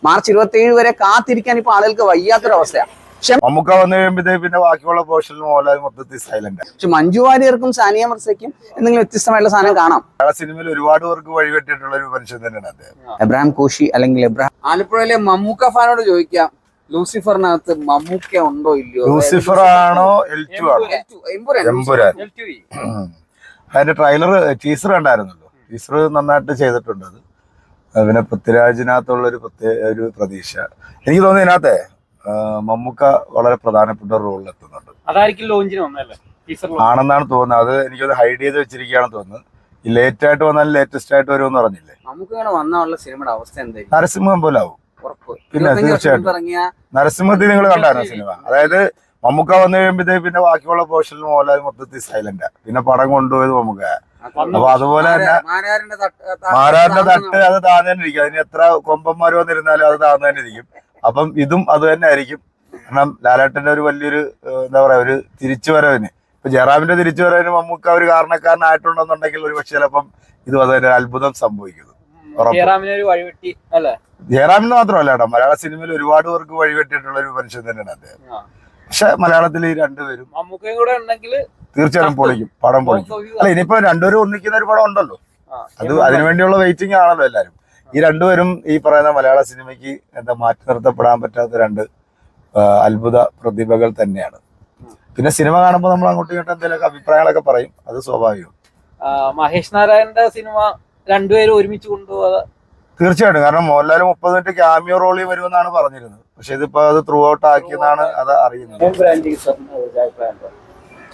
March 27 വരെ കാത്തിരിക്കാൻ ഇപ്പൊ ആളുകൾക്ക് വയ്യാത്തൊരവസ്ഥയാണ്. മമ്മൂക്ക വന്നു കഴിയുമ്പോഴത്തേക്ക് പിന്നെ ബാക്കിയുള്ള പോർഷനിൽ മോഹൻലാൽ മൊത്തത്തിൽ സൈലന്റ്. പക്ഷെ മഞ്ജു വാര്യർക്കും സാനിയ മിർസയ്ക്കും എന്തെങ്കിലും വ്യത്യസ്തമായിട്ടുള്ള സാധനം കാണാം. സിനിമയിൽ ഒരുപാട് പേർക്ക് വഴിവെട്ടിയിട്ടുള്ള ഒരു മനുഷ്യൻ തന്നെയാണ് അദ്ദേഹം. എബ്രഹാം കോശി അല്ലെങ്കിൽ ആലപ്പുഴയിലെ മമ്മൂക്ക ഫാനോട് ചോദിക്കാം, ലൂസിഫറിനകത്ത് മമ്മൂക്ക ഉണ്ടോ ഇല്ലയോ? ലൂസിഫർ ആണോ L2 ആണോ? എമ്പുരാൻ. അതിന്റെ ട്രെയിലർ ടീസർ കണ്ടായിരുന്നല്ലോ. ടീസർ നന്നായിട്ട് ചെയ്തിട്ടുണ്ട്. അത് പിന്നെ പൃഥ്വിരാജിനകത്തുള്ള ഒരു പ്രതീക്ഷ എനിക്ക് തോന്നുന്നു. ഇതിനകത്തെ മമ്മൂക്ക വളരെ പ്രധാനപ്പെട്ട റോളിൽ എത്തുന്നുണ്ട്. ആണെന്നാണ് തോന്നുന്നത്. അത് എനിക്കത് ഹൈഡ് ചെയ്ത് വെച്ചിരിക്കുകയാണെന്ന് തോന്നുന്നത്. ഈ ലേറ്റ് ആയിട്ട് വന്നാലും ലേറ്റസ്റ്റ് ആയിട്ട് വരുമെന്ന് പറഞ്ഞില്ലേ. നരസിംഹം പോലെ ആവും പിന്നെ തീർച്ചയായിട്ടും. നരസിംഹത്തിൽ നിങ്ങൾ കണ്ടായിരുന്നു സിനിമ? അതായത് മമ്മൂക്ക വന്നു കഴിയുമ്പോഴത്തേക്ക് പിന്നെ ബാക്കിയുള്ള പോർഷനിൽ മോഹൻലാൽ മൊത്തത്തിൽ സൈലന്റ്. പിന്നെ പടം കൊണ്ടുപോയത് മമ്മൂക്ക. അപ്പൊ അതുപോലെ തന്നെ മാരാറിന്റെ തട്ട് അത് താഴ്ന്നു തന്നെ ഇരിക്കും. അതിന് എത്ര കൊമ്പന്മാര് വന്നിരുന്നാലും അത് താഴ്ന്നു തന്നെ ഇരിക്കും. അപ്പം ഇതും അത് തന്നെ ആയിരിക്കും. കാരണം ലാലേട്ടന്റെ ഒരു വലിയൊരു എന്താ പറയാ ഒരു തിരിച്ചുവരവിന്, ഇപ്പൊ ജയറാമിന്റെ തിരിച്ചുവരവിന് മമ്മൂക്ക ഒരു കാരണക്കാരനായിട്ടുണ്ടെന്നുണ്ടെങ്കിൽ ഒരു പക്ഷെ ചിലപ്പം ഇത് അതൊരു അത്ഭുതം സംഭവിക്കുന്നു. ജയറാമിന് മാത്രമല്ല കേട്ടോ, മലയാള സിനിമയിൽ ഒരുപാട് പേർക്ക് വഴിവെട്ടിയിട്ടുള്ള ഒരു മനുഷ്യൻ തന്നെയാണ് അദ്ദേഹം. പക്ഷെ മലയാളത്തിൽ ഈ രണ്ടുപേരും തീർച്ചയായും പൊളിക്കും, പടം പൊളിക്കും. അല്ല ഇനിയിപ്പോ രണ്ടുപേരും ഒന്നിക്കുന്ന ഒരു പടം ഉണ്ടല്ലോ, അത് അതിനുവേണ്ടിയുള്ള വെയിറ്റിംഗ് ആണല്ലോ എല്ലാരും. ഈ രണ്ടുപേരും ഈ പറയുന്ന മലയാള സിനിമയ്ക്ക് മാറ്റി നിർത്തപ്പെടാൻ പറ്റാത്ത രണ്ട് അത്ഭുത പ്രതിഭകൾ തന്നെയാണ്. പിന്നെ സിനിമ കാണുമ്പോൾ നമ്മൾ അങ്ങോട്ടും ഇങ്ങോട്ടും എന്തെങ്കിലുമൊക്കെ അഭിപ്രായങ്ങളൊക്കെ പറയും, അത് സ്വാഭാവികം. മഹേഷ് നാരായണന്റെ സിനിമ രണ്ടുപേരും ഒരുമിച്ച് കൊണ്ടുപോകാതെ തീർച്ചയായിട്ടും. കാരണം മോഹൻലാൽ 30 മിനിറ്റ് ക്യാമിയോ റോളിൽ വരുമെന്നാണ് പറഞ്ഞിരുന്നത്. പക്ഷെ ഇതിപ്പോ അത് ത്രൂ ഔട്ട് ആക്കിയെന്നാണ് അത് അറിയുന്നത്.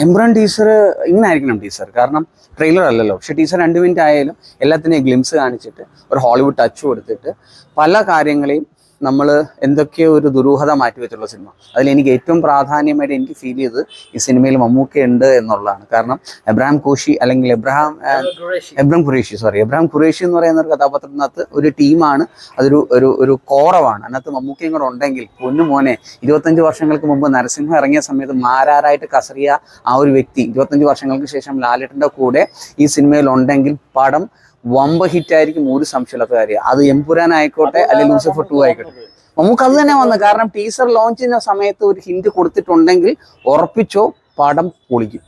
എംബ്രാൻ ടീസർ ഇങ്ങനെ ആയിരിക്കണം ടീസർ, കാരണം ട്രെയിലർ അല്ലല്ലോ. പക്ഷെ ടീസർ 2 മിനിറ്റ് ആയാലും എല്ലാത്തിനെയും ഗ്ലിംസ് കാണിച്ചിട്ട് ഒരു ഹോളിവുഡ് ടച്ച് കൊടുത്തിട്ട് പല കാര്യങ്ങളെയും നമ്മൾ എന്തൊക്കെയോ ഒരു ദുരൂഹത മാറ്റി വെച്ചിട്ടുള്ള സിനിമ. അതിൽ എനിക്ക് ഏറ്റവും പ്രാധാന്യമായിട്ട് എനിക്ക് ഫീൽ ചെയ്തത് ഈ സിനിമയിൽ മമ്മൂക്ക ഉണ്ട് എന്നുള്ളതാണ്. കാരണം എബ്രഹാം കോശി അല്ലെങ്കിൽ എബ്രഹാം ഖുറേഷി എന്ന് പറയുന്ന ഒരു കഥാപാത്രത്തിനകത്ത് ഒരു ടീമാണ്, അതൊരു ഒരു കോറവാണ്. അതിനകത്ത് മമ്മൂക്കയും കൂടെ ഉണ്ടെങ്കിൽ പൊന്നു മോനെ, 25 വർഷങ്ങൾക്ക് മുമ്പ് നരസിംഹം ഇറങ്ങിയ സമയത്ത് മാരാറായിട്ട് കസറിയ ആ ഒരു വ്യക്തി 25 വർഷങ്ങൾക്ക് ശേഷം ലാലേട്ടൻ്റെ കൂടെ ഈ സിനിമയിൽ ഉണ്ടെങ്കിൽ പടം വമ്പ ഹിറ്റായിരിക്കും, ഒരു സംശയമില്ലാത്ത കാര്യം. അത് എമ്പുരാൻ ആയിക്കോട്ടെ അല്ലെങ്കിൽ ലൂസിഫർ 2 ആയിക്കോട്ടെ, നമുക്ക് അത് തന്നെ വന്നത്. കാരണം ടീസർ ലോഞ്ച് ചെയ്യുന്ന സമയത്ത് ഒരു ഹിന്റ് കൊടുത്തിട്ടുണ്ടെങ്കിൽ ഉറപ്പിച്ചോ പടം പൊളിക്കും.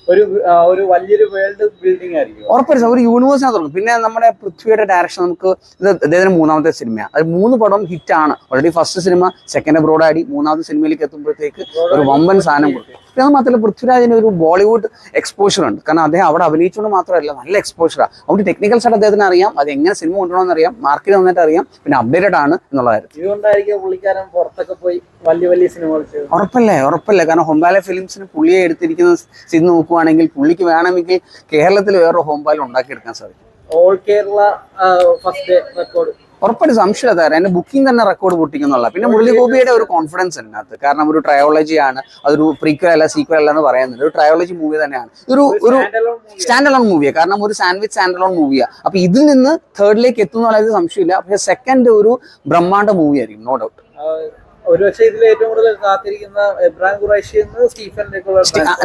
ഒരു വലിയൊരു വേൾഡ് ബിൽഡിംഗ് ആയിരിക്കും ഉറപ്പായിട്ടും. ഒരു യൂണിവേഴ്സിനെ തുടങ്ങും. പിന്നെ നമ്മുടെ പൃഥ്വിയുടെ ഡയറക്ഷൻ, നമുക്ക് ഇത് അദ്ദേഹത്തിന് 3ാമത്തെ സിനിമയാണ്. അത് 3 പടം ഹിറ്റാണ്. ഓൾറെഡി ഫസ്റ്റ് സിനിമ സെക്കൻഡ് അബ്രോഡ് ആടി, 3ാമത്തെ സിനിമയിലേക്ക് എത്തുമ്പോഴത്തേക്ക് ഒരു വമ്പൻ സാധനം കൊടുക്കും. പിന്നെ അത് മാത്രമല്ല പൃഥ്വിരാജിന് ഒരു ബോളിവുഡ് എക്സ്പോഷർ ഉണ്ട്. കാരണം അദ്ദേഹം അവിടെ അഭിനയിച്ചുകൊണ്ട് മാത്രമല്ല നല്ല എക്സ്പോഷറാണ്. അതുകൊണ്ട് ടെക്നിക്കൽ സൈഡ് അദ്ദേഹത്തിന് അറിയാം, അത് എങ്ങനെ സിനിമ കൊണ്ടുപോകണമെന്ന് അറിയാം, മാർക്കറ്റ് നന്നായിട്ട് അറിയാം, പിന്നെ അപ്ഡേറ്റഡ് ആണ് എന്നുള്ളതായിരുന്നു. ഇതുകൊണ്ടായിരിക്കും പുള്ളിക്കാരൻ പുറത്തൊക്കെ പോയി വലിയ സിനിമകൾ ഉറപ്പല്ലേ. കാരണം ഹോംബാലെ ഫിലിംസിന് പുള്ളിയെ എടുത്തിരിക്കുന്ന സ്ഥിതി നോക്കുവാണെങ്കിൽ പുള്ളിക്ക് വേണമെങ്കിൽ കേരളത്തിൽ വേറൊരു ഹോംബാല ഉണ്ടാക്കിയെടുക്കാൻ സാധിക്കും. All Kerala first day record ഉറപ്പായിട്ട് സംശയമില്ല. എന്റെ ബുക്കിംഗ് തന്നെ റെക്കോർഡ് പൊട്ടിക്കുന്നുള്ള. പിന്നെ മുരളിഗോപിയുടെ ഒരു കോൺഫിഡൻസ് അതിനകത്ത്, കാരണം ഒരു ട്രയോളജി ആണ്, അതൊരു പ്രീക്വൽ അല്ല സീക്വൽ അല്ല എന്ന് പറയുന്നത്, ഒരു ട്രയോളജി മൂവി തന്നെയാണ്. ഒരു സ്റ്റാൻഡ് അലോൺ മൂവിയാണ്, കാരണം ഒരു സാൻഡ്വിച്ച് സ്റ്റാൻഡ് അലോൺ മൂവിയാണ്. അപ്പൊ ഇതിൽ നിന്ന് തേർഡിലേക്ക് എത്തുന്നുള്ള സംശയമില്ല. പക്ഷെ സെക്കൻഡ് ഒരു ബ്രഹ്മാണ്ഡ മൂവി ആയിരിക്കും, നോ ഡൗട്ട്. ഒരുപക്ഷെ ഇതിൽ ഏറ്റവും കൂടുതൽ കാത്തിരിക്കുന്ന എബ്രഹാം ഖുറൈഷി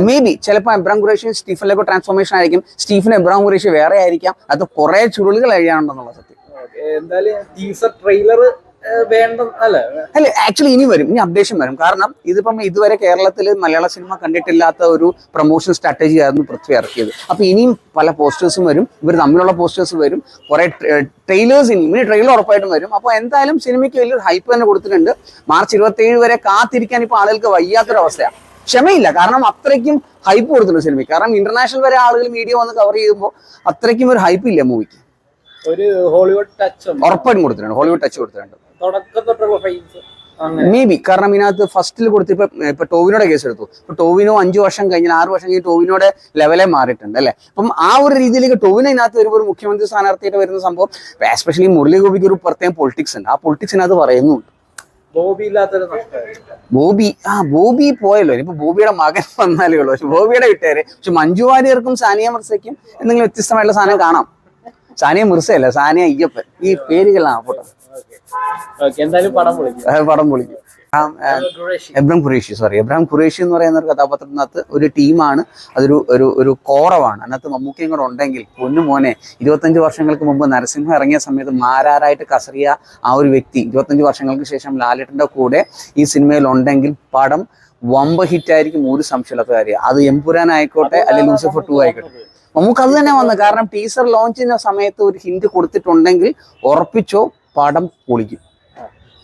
മേ ബി ചിലപ്പോൾ എബ്രഹാം ഖുറൈഷി സ്റ്റീഫനിലേക്ക് ട്രാൻസ്ഫോർമേഷൻ ആയിരിക്കും. സ്റ്റീഫൻ എബ്രഹാം ഖുറൈഷി വേറെ ആയിരിക്കാം. അത് കുറെ ചുരുളുകൾ കഴിയാനുണ്ടെന്നുള്ള സത്യം. എന്തായാലും ടീസർ ട്രെയിലർ അല്ല ആക്ച്വലി ഇനി വരും, ഇനി അപ്ഡേഷൻ വരും. കാരണം ഇതിപ്പം ഇതുവരെ കേരളത്തിൽ മലയാള സിനിമ കണ്ടിട്ടില്ലാത്ത ഒരു പ്രൊമോഷൻ സ്ട്രാറ്റജി ആയിരുന്നു പൃഥ്വി ഇറക്കിയത്. അപ്പൊ ഇനിയും പല പോസ്റ്റേഴ്സും വരും, ഇവർ തമ്മിലുള്ള പോസ്റ്റേഴ്സ് വരും, കുറെ ട്രെയിലേഴ്സ് ഇനി ട്രെയിലർ ഉറപ്പായിട്ടും വരും. അപ്പോൾ എന്തായാലും സിനിമയ്ക്ക് വലിയൊരു ഹൈപ്പ് തന്നെ കൊടുത്തിട്ടുണ്ട്. മാർച്ച് 27 വരെ കാത്തിരിക്കാൻ ഇപ്പൊ ആളുകൾക്ക് വയ്യാത്തൊരവസ്ഥയാണ്. ക്ഷമയില്ല, കാരണം അത്രയ്ക്കും ഹൈപ്പ് കൊടുത്തിട്ടുണ്ട് സിനിമയ്ക്ക്. കാരണം ഇന്റർനാഷണൽ വരെ ആളുകൾ മീഡിയ വന്ന് കവർ ചെയ്യുമ്പോൾ അത്രയ്ക്കും ഒരു ഹൈപ്പ് ഇല്ല മൂവിക്ക്. ഒരു ഹോളിവുഡ് ടച്ച് ഉറപ്പായിട്ടും കൊടുത്തിട്ടുണ്ട്, ഹോളിവുഡ് ടച്ച് കൊടുത്തിട്ടുണ്ട് തുടക്കത്തൊട്ടുള്ള മേ ബി. കാരണം ഇതിനകത്ത് ഫസ്റ്റിൽ കൊടുത്തിപ്പോ ഇപ്പൊ ടോവിനോടെ കേസ് എടുത്തു. ഇപ്പൊ ടോവിനോ 5 വർഷം കഴിഞ്ഞാൽ 6 വർഷം കഴിഞ്ഞ് ടോവിനോടെ ലെവലേ മാറിയിട്ടുണ്ട് അല്ലെ. അപ്പം ആ ഒരു രീതിയിലേക്ക് ടോവിനോ ഇതിനകത്ത് വരുമ്പോൾ ഒരു മുഖ്യമന്ത്രി സ്ഥാനാർത്ഥിയായിട്ട് വരുന്ന സംഭവം, എസ്പെഷ്യലി മുരളി ഗോപിക്ക് ഒരു പ്രത്യേകം പൊളിറ്റിക്സ് ഉണ്ട്. ആ പൊളിറ്റിക്സിനകത്ത് പറയുന്നുണ്ട്. ബോബി പോയല്ലോ, ഇനിയിപ്പോ ബോബിയുടെ മകൻ വന്നാലേ ഉള്ളൂ. പക്ഷെ ബോബിയുടെ വിട്ടേരെ. പക്ഷെ മഞ്ജു വാര്യർക്കും സാനിയ മിർസയ്ക്കും എന്തെങ്കിലും വ്യത്യസ്തമായിട്ടുള്ള സാധനം കാണാം. സാനിയ മിർസയല്ല, സാനിയ അയ്യപ്പൻ. ഈ പേരുകളാണ് പോട്ടെ. എന്തായാലും പടം വിളിക്കും. പടം പൊളിക്കും. എബ്രാം ഖുറേഷി എന്ന് പറയുന്ന ഒരു കഥാപാത്രത്തിനകത്ത് ഒരു ടീമാണ്, അതൊരു ഒരു ഒരു കോറവാണ്. അതിനകത്ത് മമ്മൂക്കയും കൂടെ ഉണ്ടെങ്കിൽ പൊന്നു മോനെ, 25 വർഷങ്ങൾക്ക് മുമ്പ് നരസിംഹ ഇറങ്ങിയ സമയത്ത് മാരാരായിട്ട് കസറിയ ആ ഒരു വ്യക്തി 25 വർഷങ്ങൾക്ക് ശേഷം ലാലേട്ടൻ്റെ കൂടെ ഈ സിനിമയിൽ ഉണ്ടെങ്കിൽ പടം വമ്പ ഹിറ്റായിരിക്കും, ഒരു സംശയമില്ലാത്ത കാര്യം. അത് എമ്പുരാൻ ആയിക്കോട്ടെ അല്ലെങ്കിൽ ലൂസിഫർ 2 ആയിക്കോട്ടെ. നമുക്ക് അത് തന്നെ വന്നു. കാരണം ടീസർ ലോഞ്ച് ചെയ്യുന്ന സമയത്ത് ഒരു ഹിന്റ് കൊടുത്തിട്ടുണ്ടെങ്കിൽ ഉറപ്പിച്ചോ പടം പൊളിക്കും.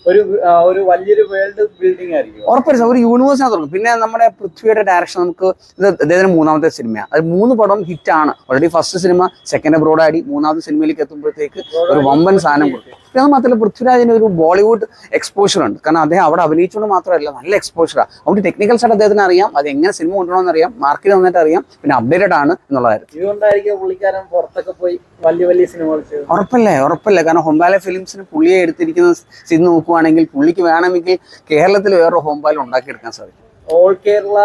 ഒരു വലിയൊരു വേൾഡ് ബിൽഡിംഗ് ആയിരിക്കും ഉറപ്പായിട്ടും. ഒരു യൂണിവേഴ്സിനെ തുടങ്ങും. പിന്നെ നമ്മുടെ പൃഥ്വിയുടെ ഡയറക്ഷൻ, നമുക്ക് ഇത് അദ്ദേഹത്തിന് 3ാമത്തെ സിനിമയാണ്. അത് 3 പടം ഹിറ്റാണ്. ഓൾറെഡി ഫസ്റ്റ് സിനിമ സെക്കൻഡ് അബ്രോഡ് ആടി, 3ാമത്തെ സിനിമയിലേക്ക് എത്തുമ്പോഴത്തേക്ക് ഒരു വമ്പൻ സാധനം കൊടുക്കും. പിന്നെ അത് മാത്രമല്ല, പൃഥ്വിരാജിന് ഒരു ബോളിവുഡ് എക്സ്പോഷർ ഉണ്ട്. കാരണം അദ്ദേഹം അവിടെ അഭിനയിച്ചുകൊണ്ട് മാത്രമല്ല, നല്ല എക്സ്പോഷറാണ്. അതുകൊണ്ട് ടെക്നിക്കൽ സൈഡ് അദ്ദേഹത്തിന് അറിയാം, അത് എങ്ങനെ സിനിമ കൊണ്ടുപോകണമെന്ന് അറിയാം, മാർക്കറ്റ് നന്നായിട്ട് അറിയാം, പിന്നെ അപ്ഡേറ്റഡ് ആണ് എന്നുള്ള കാര്യം. ഇതുകൊണ്ടായിരിക്കും പുള്ളിക്കാരൻ പുറത്തൊക്കെ പോയി വലിയ സിനിമകൾ ചെയ്തു. ഉറപ്പല്ലേ. കാരണം ഹോംബാലെ ഫിലിംസിന് പുള്ളിയെ എടുത്തിരിക്കുന്ന സ്ഥിതി നോക്കുവാണെങ്കിൽ പുള്ളിക്ക് വേണമെങ്കിൽ കേരളത്തിൽ വേറെ ഹോംബാല ഉണ്ടാക്കിയെടുക്കാൻ സാധിക്കും. All Kerala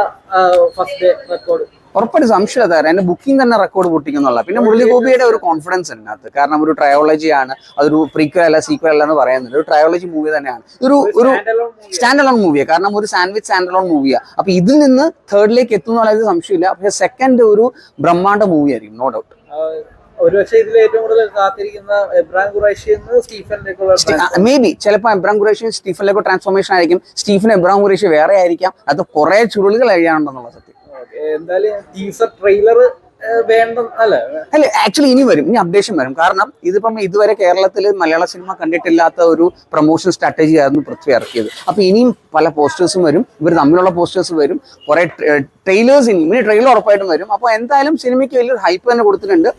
first day record ഉറപ്പായിട്ട് സംശയമില്ല. എന്റെ ബുക്കിംഗ് തന്നെ റെക്കോർഡ് പൊട്ടിക്കുന്നുള്ള. പിന്നെ മുരളിഗോപിയുടെ ഒരു കോൺഫിഡൻസ് അതിനകത്ത്. കാരണം ഒരു ട്രയോളജി ആണ്, അതൊരു പ്രീക്വൽ അല്ല സീക്വൽ അല്ല എന്ന് പറയുന്നത്. ഒരു ട്രയോളജി മൂവി തന്നെയാണ്. ഒരു സ്റ്റാൻഡ് അലോൺ മൂവിയാണ്. കാരണം ഒരു സാൻഡ്വിച്ച് സ്റ്റാൻഡ് അലോൺ മൂവിയാണ്. അപ്പൊ ഇതിൽ നിന്ന് തേർഡിലേക്ക് എത്തുന്നുള്ള സംശയമില്ല. പക്ഷെ സെക്കൻഡ് ഒരു ബ്രഹ്മാണ്ഡ മൂവി ആയിരിക്കും, നോ ഡൗട്ട്. ഒരുപക്ഷെ ഇതിൽ ഏറ്റവും കൂടുതൽ കാത്തിരിക്കുന്ന എബ്രാം ഖുറൈഷി മേ ബി ചിലപ്പോൾ എബ്രാം ഖുറൈഷി സ്റ്റീഫനിലേക്ക് ട്രാൻസ്ഫോർമേഷൻ ആയിരിക്കും. സ്റ്റീഫൻ എബ്രാം ഖുറൈഷി വേറെ ആയിരിക്കാം. അത് കുറെ ചുരുളുകൾ കഴിയാനുണ്ടെന്നുള്ള സത്യം. എന്തായാലും ടീസർ ട്രെയിലർ അല്ല ആക്ച്വലി ഇനി വരും, ഇനി അപ്ഡേഷൻ വരും. കാരണം ഇതിപ്പം ഇതുവരെ കേരളത്തിൽ മലയാള സിനിമ കണ്ടിട്ടില്ലാത്ത ഒരു പ്രൊമോഷൻ സ്ട്രാറ്റജി ആയിരുന്നു പൃഥ്വി ഇറക്കിയത്. അപ്പൊ ഇനിയും പല പോസ്റ്റേഴ്സും വരും, ഇവർ തമ്മിലുള്ള പോസ്റ്റേഴ്സ് വരും, കുറെ ട്രെയിലേഴ്സ് ഇനി ട്രെയിലർ ഉറപ്പായിട്ടും വരും. അപ്പോൾ എന്തായാലും സിനിമയ്ക്ക് വലിയൊരു ഹൈപ്പ് തന്നെ കൊടുത്തിട്ടുണ്ട്.